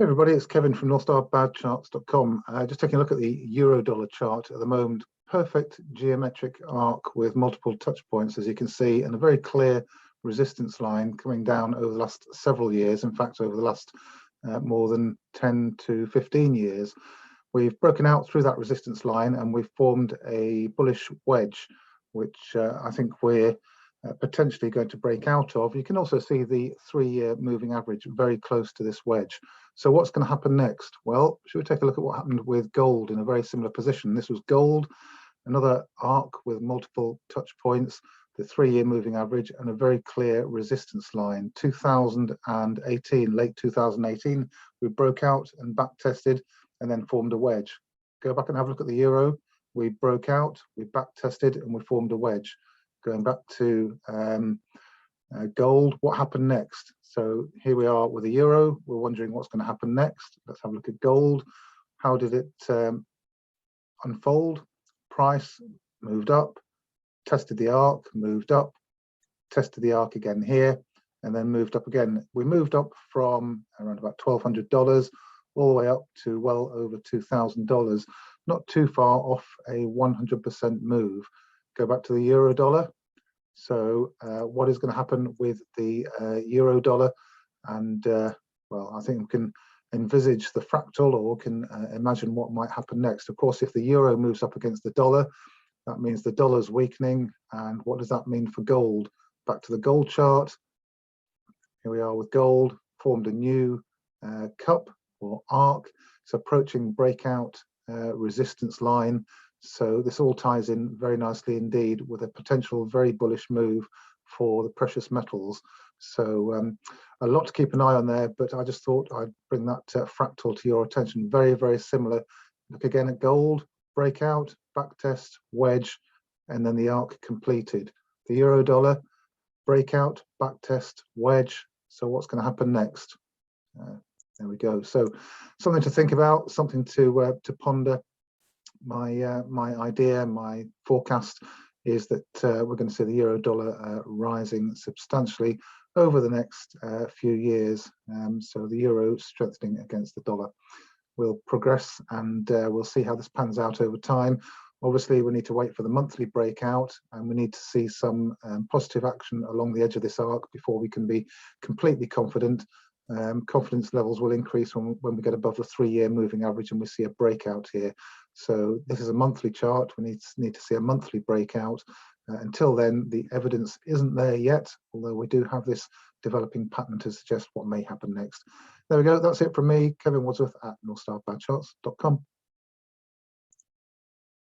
Hey everybody, it's Kevin from NorthStarBadCharts.com. Just taking a look at the euro-dollar chart at the moment. Perfect geometric arc with multiple touch points, as you can see, and a very clear resistance line coming down over the last several years. In fact, over the last more than 10 to 15 years. We've broken out through that resistance line and we've formed a bullish wedge, which I think we're potentially going to break out of. You can also see the 3-year moving average very close to this wedge. So what's going to happen next? Well, should we take a look at what happened with gold in a very similar position? This was gold, another arc with multiple touch points, the 3-year moving average, and a very clear resistance line. 2018, late 2018, we broke out and back tested and then formed a wedge. Go back and have a look at the euro. We broke out, we back tested, and we formed a wedge. Going back to gold, what happened next? So here we are with the euro. We're wondering what's going to happen next. Let's have a look at gold. How did it unfold? Price moved up, tested the arc, moved up, tested the arc again here, and then moved up again. We moved up from around about $1,200 all the way up to well over $2,000. Not too far off a 100% move. Go back to the euro dollar. So what is going to happen with the euro dollar? And well, I think we can envisage the fractal, or can imagine what might happen next. Of course, if the euro moves up against the dollar, that means the dollar's weakening. And what does that mean for gold? Back to the gold chart. Here we are with gold, formed a new cup or arc. It's approaching breakout resistance line. So this all ties in very nicely indeed with a potential very bullish move for the precious metals. So a lot to keep an eye on there, but I just thought I'd bring that fractal to your attention. Very, very similar. Look again at gold, breakout, back test, wedge, and then the arc completed. The euro dollar, breakout, back test, wedge. So what's going to happen next? There we go. So something to think about, something to ponder. My idea, my forecast is that we're going to see the euro dollar rising substantially over the next few years. So the euro strengthening against the dollar will progress, and we'll see how this pans out over time. Obviously, we need to wait for the monthly breakout, and we need to see some positive action along the edge of this arc before we can be completely confident. Confidence levels will increase when we get above the 3-year moving average and we see a breakout here. So this is a monthly chart. We need to see a monthly breakout. Until then, the evidence isn't there yet, although we do have this developing pattern to suggest what may happen next. There we go. That's it from me, Kevin Wadsworth at NorthStarBadCharts.com.